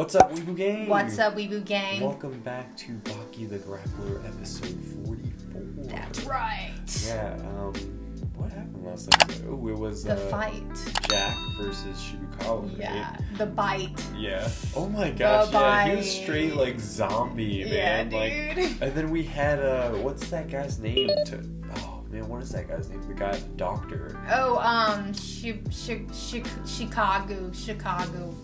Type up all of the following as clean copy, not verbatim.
What's up, Wibugang? What's up, Wibugang? Welcome back to Baki the Grappler, episode 44. That's right. Yeah, what happened last episode? Oh, it was the fight. Jack versus Shibukawa, right? Yeah, the bite. Yeah. Oh my gosh, the yeah, he bite. was straight like zombie, man. Yeah, dude. And then we had what's that guy's name? Oh man, what is that guy's name? The guy, the doctor. Oh, Chicago.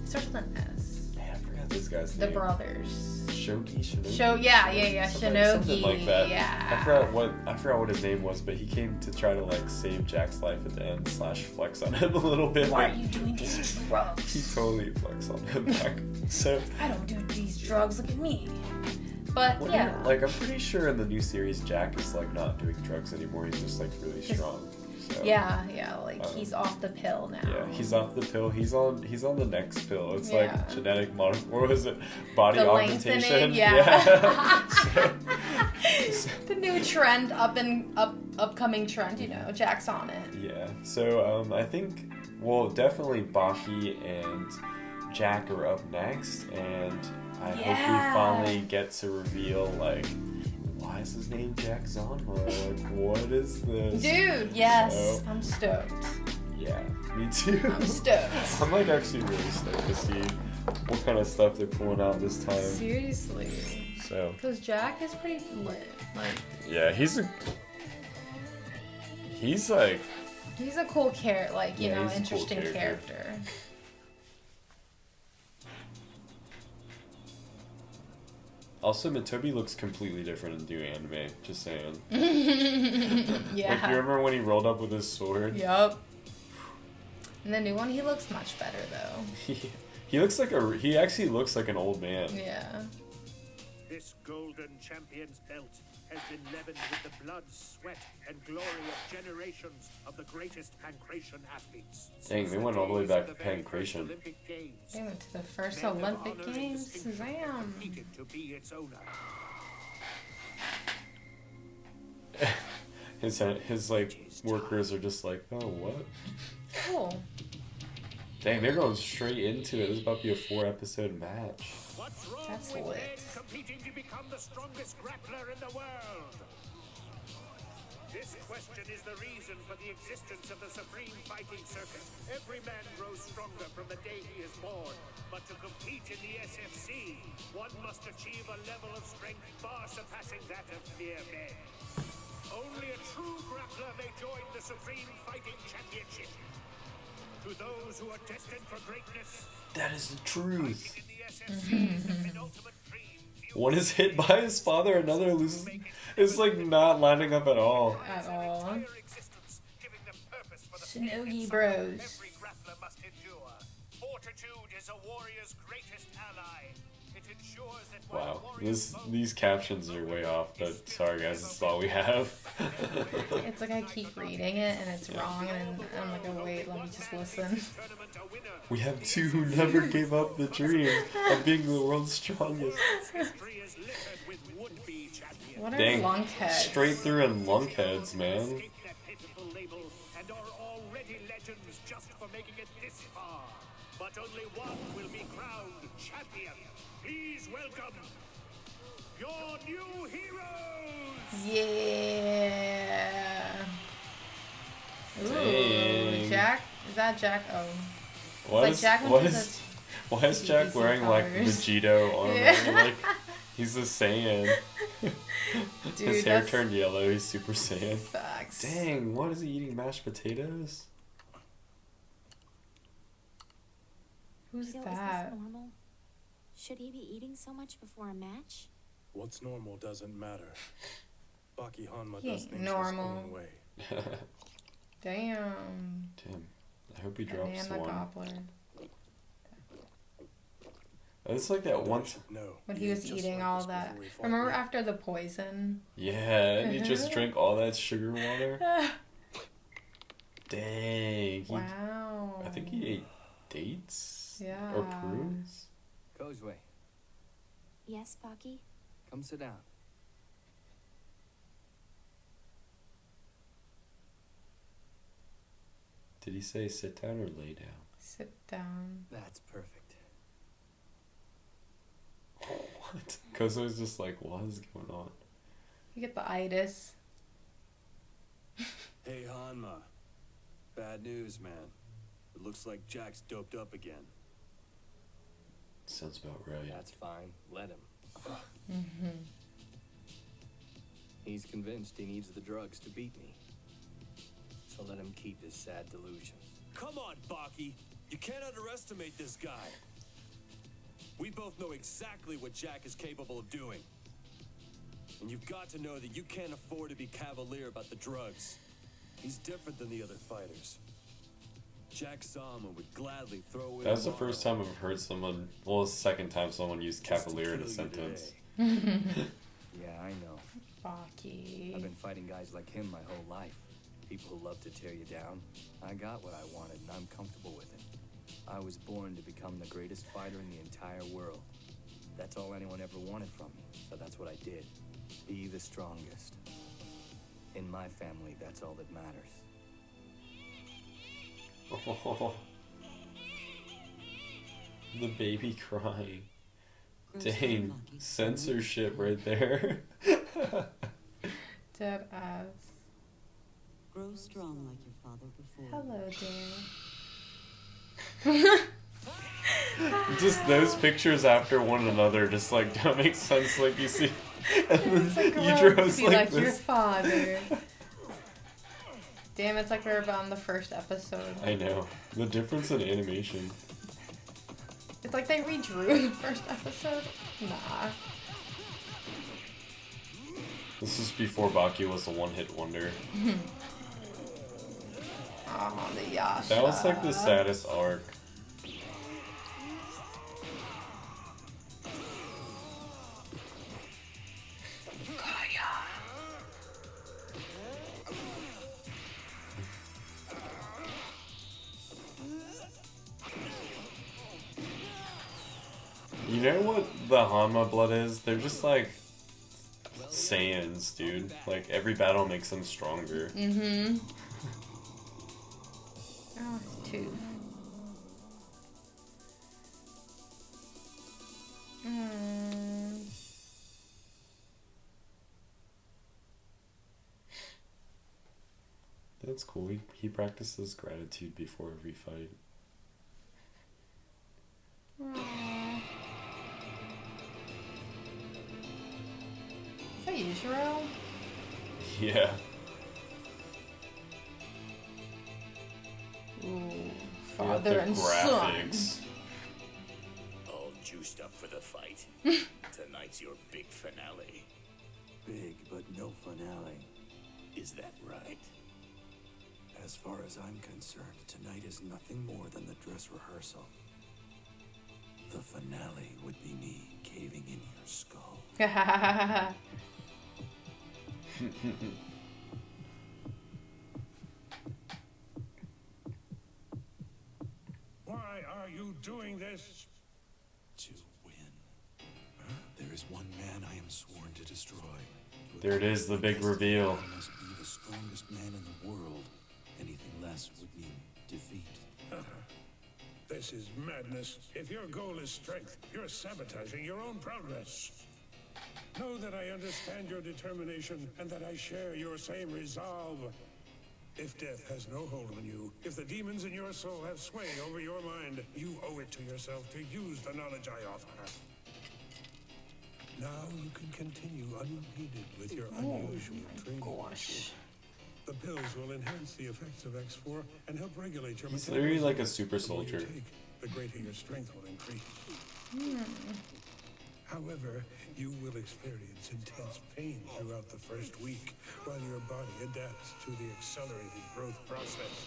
Starts with an S. Man, I forgot this guy's The name. brothers. Shinogi. Yeah. Something like that. Yeah. I forgot what his name was, but he came to try to like save Jack's life at the end / flex on him a little bit. Why are you doing these drugs? He totally flexed on him back. So I don't do these drugs. Look at me. But yeah. Like I'm pretty sure in the new series, Jack is like not doing drugs anymore. He's just like really strong. So, yeah, like he's off the pill now. Yeah, he's off the pill. He's on the next pill. It's Yeah. like genetic what was it? Body The augmentation. lengthening, Yeah. The new trend, upcoming trend, Jack's on it. Yeah. So I think definitely Baki and Jack are up next, and I hope we finally get to reveal like, why is his name Jack Zanma? Like, what is this? Dude, yes. So, I'm stoked. Yeah, me too. I'm stoked. I'm like actually really stoked to see what kind of stuff they're pulling out this time. Seriously. So. Because Jack is pretty lit. Like. Yeah, he's a cool character. Like, he's a interesting cool character. Also, Mitobi looks completely different in new anime. Just saying. Yeah. Like, you remember when he rolled up with his sword? Yup. In the new one, he looks much better though. He looks like he actually looks like an old man. Yeah. This golden champion's belt has been leavened with the blood, sweat, and glory of generations of the greatest Pancratian athletes. Dang, they went all the way back to Pancratian. They went to the first Olympic Games. Damn. To be its owner. His like workers are just like, oh, what? Cool. Dang, they're going straight into it. This is about to be a 4-episode match. That's lit. Competing to become the strongest grappler in the world. This question is the reason for the existence of the Supreme Fighting Circuit. Every man grows stronger from the day he is born. But to compete in the SFC, one must achieve a level of strength far surpassing that of mere men. Only a true grappler may join the Supreme Fighting Championship. To those who are destined for greatness, That is the truth. in the SFC is the penultimate dream. One is hit by his father, another loses. It's like not lining up at all. At all. Entire existence, giving them purpose for the Shinogi Bros. every grappler must endure. Fortitude is a warrior's greatest ally. It ensures that Wow, these captions are way off, but sorry guys, this is all we have. It's like I keep reading it and it's wrong, and I'm like, oh wait, let me just listen. We have two who never gave up the dream of being the world's strongest. What are Dang, lunkheads? straight through in lunkheads, man. That pitiful label and are already legends just for making it this far. But only one will be crowned champion. Please welcome your new heroes. Yeah. Ooh, Dang. Jack? Is that Jack? Oh. What like is, Jack went what to is, why is Jack BBC wearing like colors. Vegito armor? Yeah. Like, he's a Saiyan. Dude, His hair that's turned yellow, he's Super Saiyan. facts. Dang, what is he eating? Mashed potatoes? Who's Is this that? normal? Should he be eating so much before a match? What's normal doesn't matter. Baki Hanma He does ain't things normal. his own way. Damn. Damn, I hope he drops Banana one. gobbler. It's like that one. No, When he was eating all that. Remember after the poison? Yeah, and he just drank all that sugar water. Dang. Wow. I think he ate dates? Yeah. Or prunes? Kozue, Yes, Baki? come sit down. Did he say sit down or lay down? Sit down. That's perfect. What? Kozo's just like, what is going on? You get the itis. Hey, Hanma. Bad news, man. It looks like Jack's doped up again. Sounds about right. That's fine. Let him. Mm-hmm. He's convinced he needs the drugs to beat me. So let him keep his sad delusion. Come on, Baki. You can't underestimate this guy. We both know exactly what Jack is capable of doing. And you've got to know that you can't afford to be cavalier about the drugs. He's different than the other fighters. Jack Zanma would gladly throw in. That's the first time I've heard someone, well, it's the second time someone used cavalier in a sentence. Yeah, I know. Baki. I've been fighting guys like him my whole life. People who love to tear you down. I got what I wanted, and I'm comfortable with it. I was born to become the greatest fighter in the entire world. That's all anyone ever wanted from me, so that's what I did. Be the strongest. In my family, that's all that matters. Oh, the baby crying. Dang, censorship right there. Dead ass. Grow strong like your father before. Hello, dear. Just those pictures after one another just like don't make sense. Like you see, and It's like then gross to Yujiro's be like like your this. father. Damn, it's like we're on the first episode. I know the difference in animation. It's like they redrew the first episode. Nah. This is before Baki was a one-hit wonder. Oh, the Yasha. That was like the saddest arc. You know what the Hanma blood is? They're just like Saiyans, dude. Like every battle makes them stronger. Mm-hmm. Oh, tooth. That's cool. He practices gratitude before every fight. Aww. Is that Yujiro? Yeah. Ooh, Forget father the and graphics. son. All juiced up for the fight. Tonight's your big finale. Big, but no finale. Is that right? As far as I'm concerned, tonight is nothing more than the dress rehearsal. The finale would be me caving in your skull. Why are you doing this? To win. There is one man I am sworn to destroy. There it is, the big reveal. I must be the strongest man in the world. Anything less would mean defeat. This is madness. If your goal is strength, you're sabotaging your own progress. Know that I understand your determination and that I share your same resolve. If death has no hold on you, if the demons in your soul have sway over your mind, you owe it to yourself to use the knowledge I offer. Now you can continue unimpeded with your unusual training. Gosh. The pills will enhance the effects of X4 and help regulate your He's metabolism. literally like a super The more you soldier. take, the greater your strength will increase. However, you will experience intense pain throughout the first week while your body adapts to the accelerated growth process.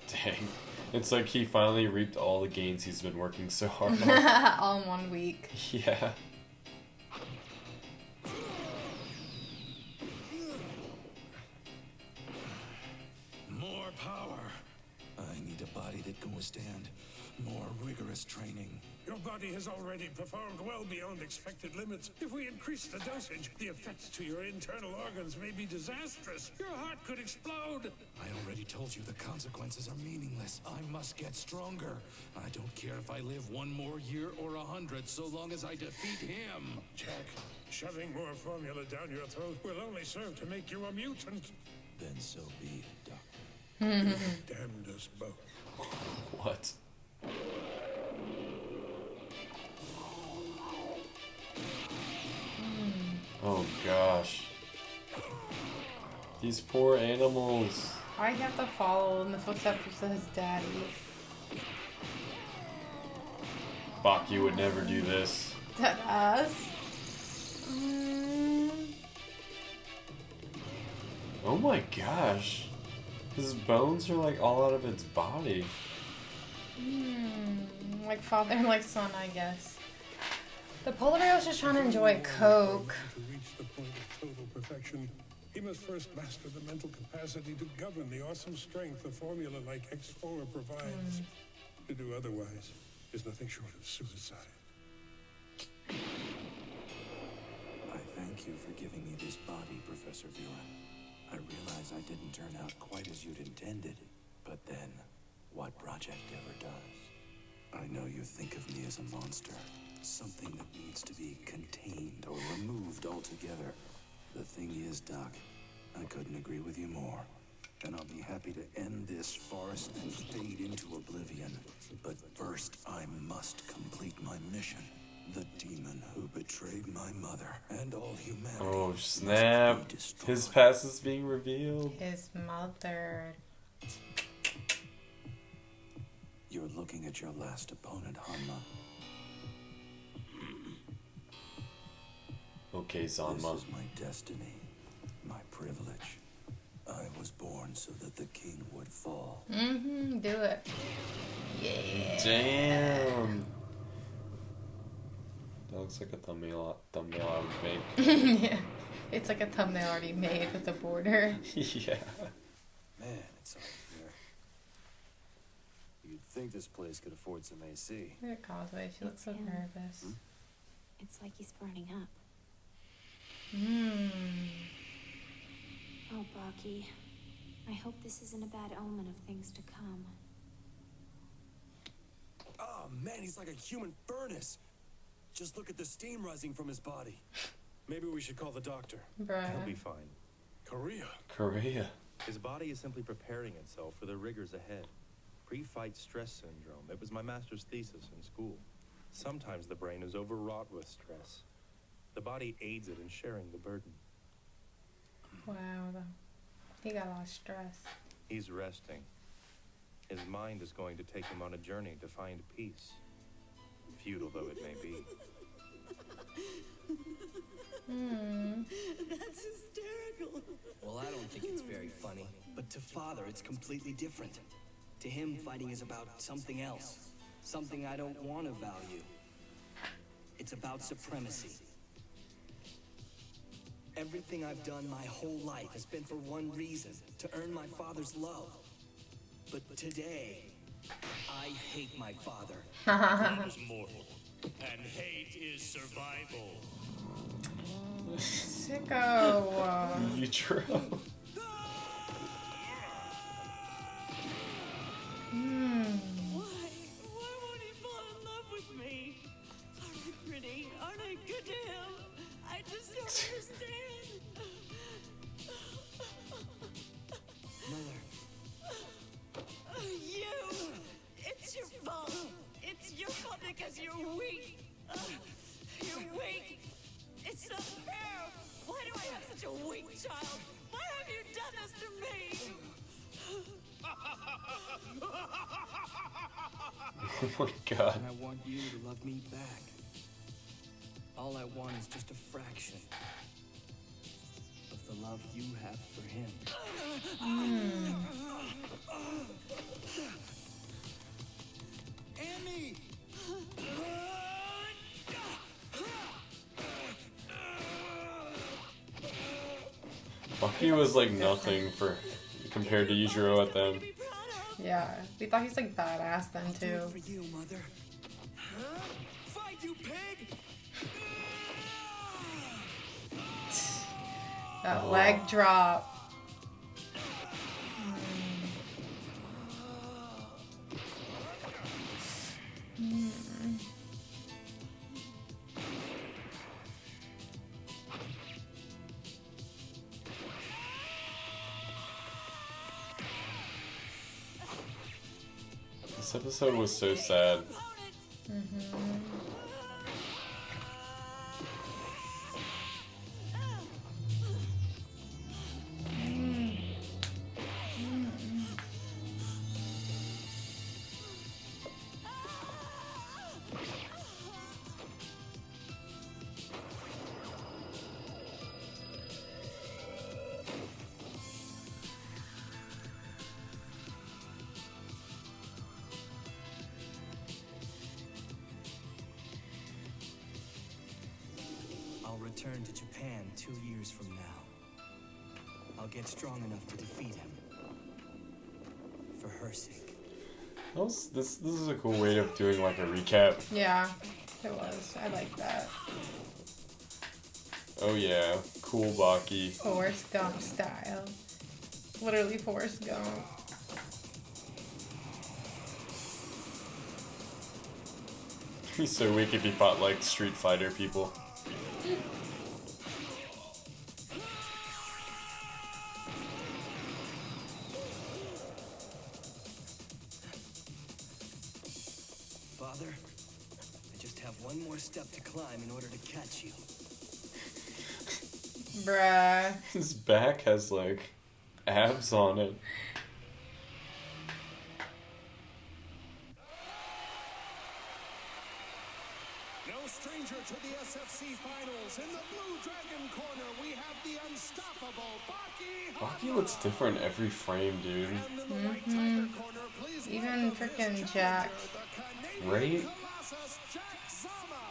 Dang. It's like he finally reaped all the gains he's been working so hard on. All in 1 week. Yeah. More power. I need a body that can withstand more rigorous training. Your body has already performed well beyond expected limits. If we increase the dosage, the effects to your internal organs may be disastrous. Your heart could explode. I already told you the consequences are meaningless. I must get stronger. I don't care if I live one more year or 100, so long as I defeat him. Jack, shoving more formula down your throat will only serve to make you a mutant. Then so be it, Doctor. Damned us both. What? Oh gosh. These poor animals. I have to follow in the footsteps of his daddy. Baki would never do this. That us? Oh my gosh. His bones are like all out of its body. Like father and like son, I guess. The polar bear was just trying to enjoy Coke. To reach the point of total perfection, he must first master the mental capacity to govern the awesome strength a formula like X4 provides. To do otherwise is nothing short of suicide. I thank you for giving me this body, Professor Buren. I realize I didn't turn out quite as you'd intended, but then, what project ever does? I know you think of me as a monster, something that needs to be contained or removed altogether. The thing is, Doc, I couldn't agree with you more. And I'll be happy to end this farce and fade into oblivion. But first, I must complete my mission. The demon who betrayed my mother and all humanity. Oh snap. His past is being revealed. His mother. You're looking at your last opponent, Hanma. Okay, Zanma. This is my destiny, my privilege. I was born so that the king would fall. Do it. Yeah. Damn. That looks like a thumbnail I would make. Yeah. It's like a thumbnail already made with a border. Yeah. Man, it's hot here. You'd think this place could afford some AC. Look at Causeway. She looks so It's him. nervous. It's like he's burning up. Oh, Baki. I hope this isn't a bad omen of things to come. Oh man, he's like a human furnace. Just look at the steam rising from his body. Maybe we should call the doctor. Bruh. He'll be fine. Korea. His body is simply preparing itself for the rigors ahead. Pre-fight stress syndrome. It was my master's thesis in school. Sometimes the brain is overwrought with stress. The body aids it in sharing the burden. Wow. He got a lot of stress. He's resting. His mind is going to take him on a journey to find peace, futile though it may be. That's hysterical. Well, I don't think it's very funny. But to Father, it's completely different. To him, fighting is about something else. Something I don't want to value. It's about supremacy. Everything I've done my whole life has been for one reason, to earn my father's love. But today, I hate my father. Love is mortal, and hate is survival. Sicko. You true. Why won't he fall in love with me? Aren't I pretty? Aren't I good to him? I just don't understand. Mother. You! It's your fault. It's your fault because you're weak. You're weak. It's not fair. Why do I have such a weak child? Why have you done this to me? Oh my god. And I want you to love me back. All I want is just a fraction of the love you have for him. Annie! Baki was like nothing for compared to Yujiro at them. Be proud of. Yeah, we thought he's like badass then too. For you, mother. Huh? Fight, you pig! That leg drop. This episode was so sad. I'll return to Japan 2 years from now. I'll get strong enough to defeat him. For her sake. This is a cool way of doing like a recap. Yeah, it was. I like that. Oh yeah, cool Baki. Forrest Gump style. Literally Forrest Gump. He's so weak if he fought like Street Fighter people. Father, I just have one more step to climb in order to catch you. Bruh. His back has like abs on it. No stranger to the SFC finals. In the Blue Dragon corner, we have the unstoppable Baki. Baki looks different every frame, dude. Even freaking Jack. Right? Jack Zama.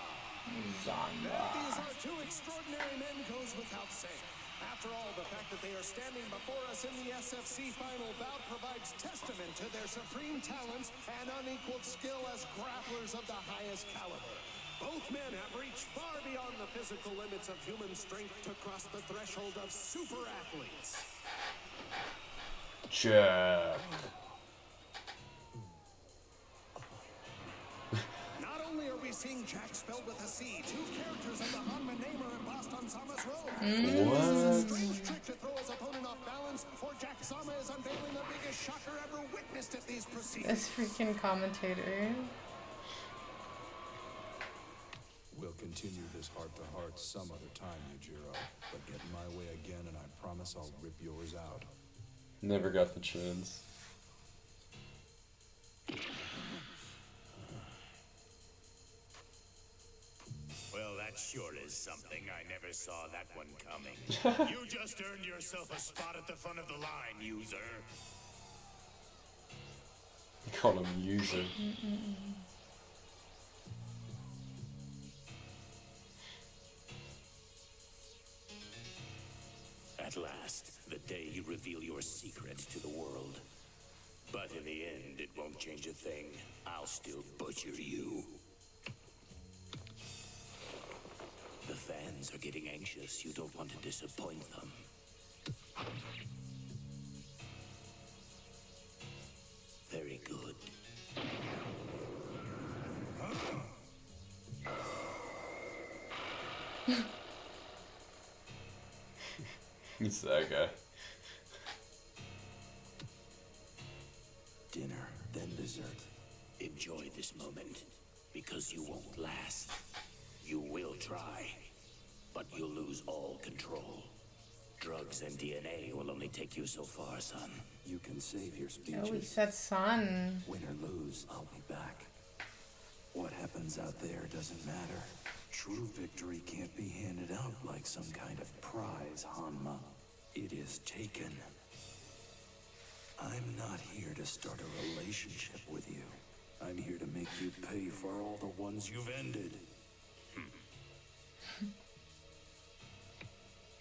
Zanma. These are two extraordinary men goes without saying. After all, the fact that they are standing before us in the SFC final bout provides testament to their supreme talents and unequaled skill as grapplers of the highest caliber. Both men have reached far beyond the physical limits of human strength to cross the threshold of super athletes. Jack. Not only are we seeing Jack spelled with a C, two characters of the Hanma name are embossed on Zama's robe. What? Strange trick to throw his opponent off balance, for Jack Zama is unveiling the biggest shocker ever witnessed at these proceedings. This freaking commentator. We'll continue this heart-to-heart some other time, Yujiro. But get in my way again and I promise I'll rip yours out. Never got the chance. Well, that sure is something. I never saw that one coming. You just earned yourself a spot at the front of the line, user. You call him user. At last, the day you reveal your secret to the world. But in the end, it won't change a thing. I'll still butcher you. The fans are getting anxious. You don't want to disappoint them. Very good. It's that guy. Dinner, then dessert. Enjoy this moment, because you won't last. You will try, but you'll lose all control. Drugs and DNA will only take you so far, son. You can save your speeches. Oh, he said son. Win or lose, I'll be back. What happens out there doesn't matter. True victory can't be handed out like some kind of prize, Hanma. It is taken. I'm not here to start a relationship with you. I'm here to make you pay for all the ones you've ended.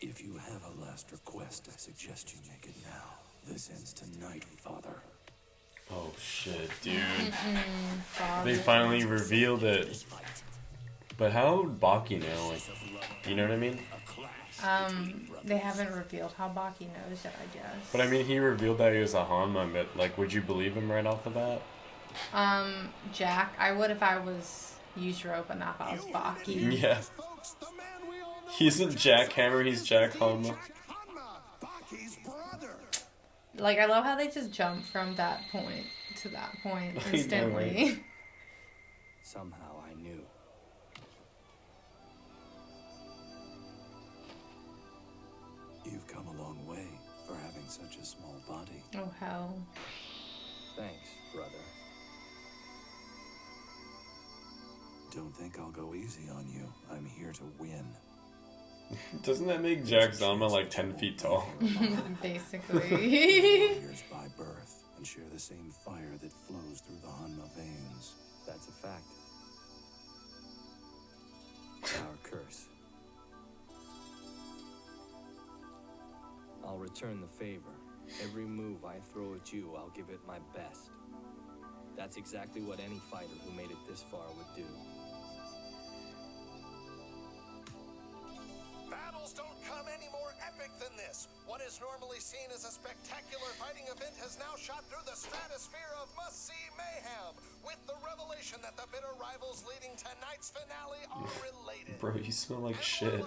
If you have a last request, I suggest you make it now. This ends tonight, Father. Oh shit, dude. They finally revealed it. But how would Baki know? Like, you know what I mean? They haven't revealed how Baki knows yet, I guess. But I mean, he revealed that he was a Hanma, but like, would you believe him right off the bat? Jack, I would if I was Yujiro, but not if I was Baki. Yeah. He isn't Jack Hammer, he's Jack Hanma. Like, I love how they just jump from that point to that point instantly. Somehow I knew. You've come a long way for having such a small body. Oh, hell. Thanks, brother. Don't think I'll go easy on you. I'm here to win. Doesn't that make Jack Zanma like 10 feet tall? Basically. Warriors by birth and share the same fire that flows through the Hanma veins. That's a fact. Our curse. I'll return the favor. Every move I throw at you, I'll give it my best. That's exactly what any fighter who made it this far would do. Battles don't come any more epic than this. What is normally seen as a spectacular fighting event has now shot through the stratosphere of must-see mayhem, with the revelation that the bitter rivals leading tonight's finale are related. Bro, you smell like shit.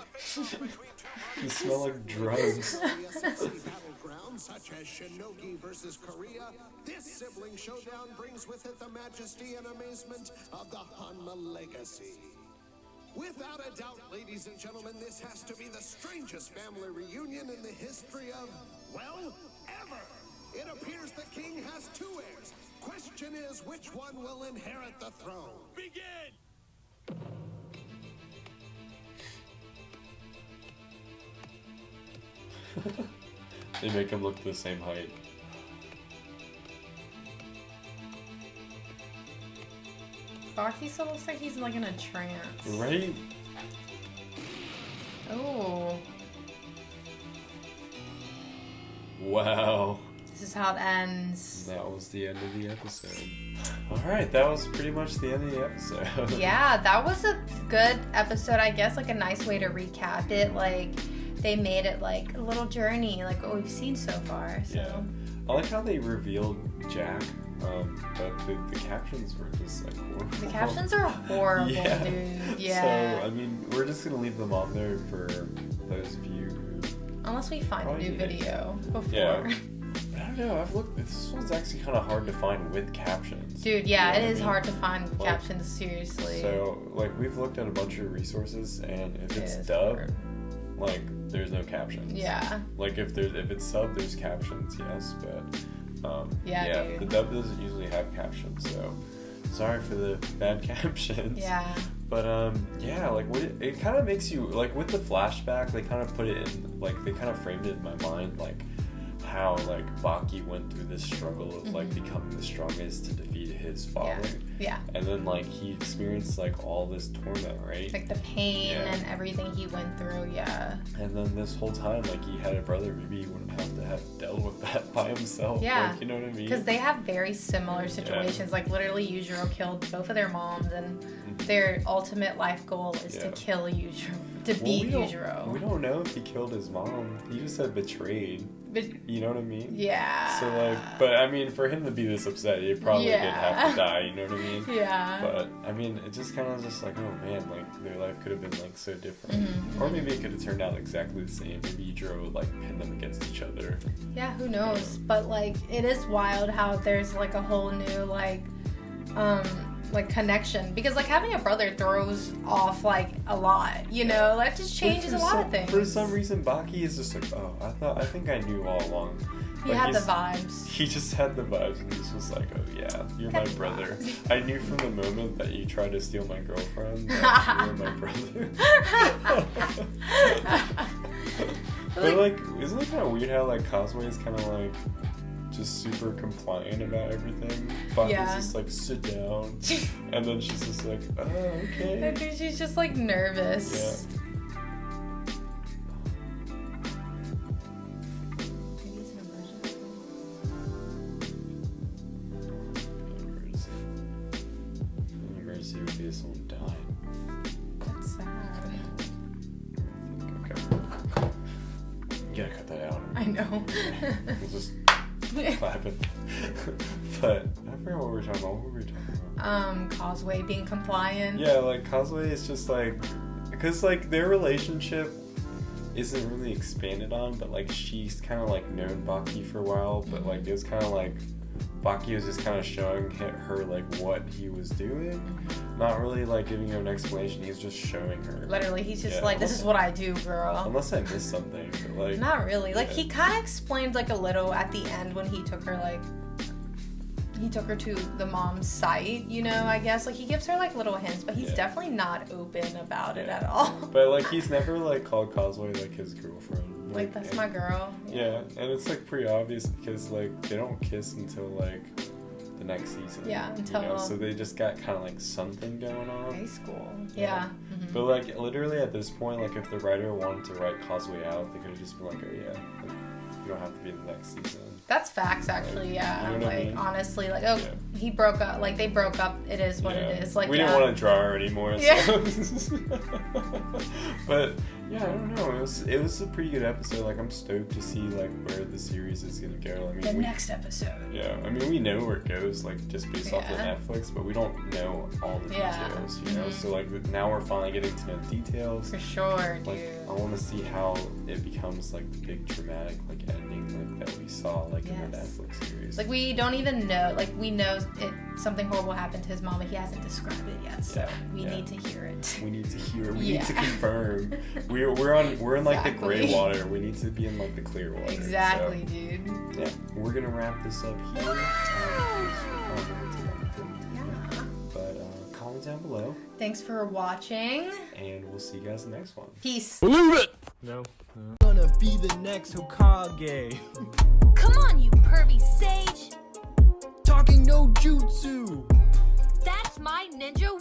You smell like drugs. Battleground such as Shinogi versus Korea, this sibling showdown brings with it the majesty and amazement of the Hanma legacy. Without a doubt, ladies and gentlemen, this has to be the strangest family reunion in the history of, well, ever. It appears the king has two heirs. Question is, which one will inherit the throne? Begin! They make him look the same height. Baki still looks like he's like in a trance. Right? Oh. Wow. This is how it ends. That was the end of the episode. Alright, that was pretty much the end of the episode. Yeah, that was a good episode, I guess, like a nice way to recap it. Like, they made it like a little journey, like what we've seen so far. So. Yeah. I like how they revealed Jack, but the captions were just like horrible. The captions are horrible, dude. Yeah. So, I mean, we're just gonna leave them on there for those of you who... Unless we find a new video before. Yeah. But I don't know, I've looked, this one's actually kind of hard to find with captions. Dude, yeah, you know it is I mean? hard to find with captions, seriously. So, like, we've looked at a bunch of resources, and if it's dubbed, like, there's no captions. Yeah. Like, if it's subbed, there's captions, yes, but, yeah, dude. The dub doesn't usually have captions, so sorry for the bad captions. Yeah. But, yeah, like, it kind of makes you, like, with the flashback, they kind of put it in, like, they kind of framed it in my mind, like, how, like, Baki went through this struggle of, like, becoming the strongest to defeat his father. Yeah. And then, like, he experienced, like, all this torment, right? Like, the pain and everything he went through, yeah. And then this whole time, like, he had a brother, maybe he wouldn't have to have dealt with that by himself. Yeah. Like, you know what I mean? Because they have very similar situations. Like, literally, Yujiro killed both of their moms, and their ultimate life goal is to kill Yujiro, to beat Yujiro. We don't know if he killed his mom. He just said betrayed. You know what I mean? Yeah. So, like, but I mean, for him to be this upset, he probably did have to die, you know what I mean? Yeah. But, I mean, it just kind of just like, oh man, like, their life could have been, like, so different. Or maybe it could have turned out exactly the same. Maybe Yujiro would, like, pin them against each other. Yeah, who knows? But, like, it is wild how there's, like, a whole new, like connection, because like having a brother throws off like a lot, you know, that just changes a lot of things. For some reason, Baki is just like, oh, I think I knew all along. He like, had the vibes. He just had the vibes, and he's just like, oh yeah, you're my brother. I knew from the moment that you tried to steal my girlfriend that you were my brother. But like, isn't it kind of weird how like Cosway is kind of like just super compliant about everything? Baki's just like, sit down, and then she's just like, oh, okay. I think she's just like nervous. Yeah. see that someone died. That's sad. Okay. You gotta cut that out. I know. We'll just clap it. But I forgot what we were talking about. What were we talking about? Causeway being compliant. Yeah, like Causeway is just like, because like their relationship isn't really expanded on, but like she's kind of like known Baki for a while, but like it was kind of like Baki was just kind of showing her like what he was doing, not really like giving her an explanation. He's just showing her. Literally, he's just like, this is what I do, girl. Unless I missed something, but like not really. Like he kind of explained like a little at the end when he took her to the mom's site, you know, I guess. Like he gives her like little hints, but he's definitely not open about it at all. But like he's never like called Causeway like his girlfriend. Like that's my girl. Yeah, and it's like pretty obvious because like they don't kiss until like the next season. Yeah, until you know? So they just got kind of like something going on. High school. Yeah. Mm-hmm. But like literally at this point, like if the writer wanted to write Causeway out, they could have just been like, oh yeah, like, you don't have to be in the next season. That's facts, actually. Yeah, you know what I mean? Honestly, like, oh, he broke up. Like they broke up. It is what it is. Like we didn't want to draw her anymore. Yeah. So. But yeah, I don't know. It was a pretty good episode. Like I'm stoked to see like where the series is gonna go. I mean, the next episode. Yeah, I mean we know where it goes, like just based off of Netflix, but we don't know all the details. You know, so like now we're finally getting to know details. For sure, dude. Like I want to see how it becomes like the big dramatic like ending like that we saw like in the Netflix series. Like we don't even know. Like we know something horrible happened to his mom, but he hasn't described it yet. So we need to hear it. We need to hear it. We need to confirm. We're in like the gray water. We need to be in like the clear water. Exactly, dude. Yeah, we're gonna wrap this up here. But comment down below. Thanks for watching. And we'll see you guys in the next one. Peace. Believe it. No. Gonna be the next Hokage. Come on, you pervy sage. Talking no jutsu. That's my ninja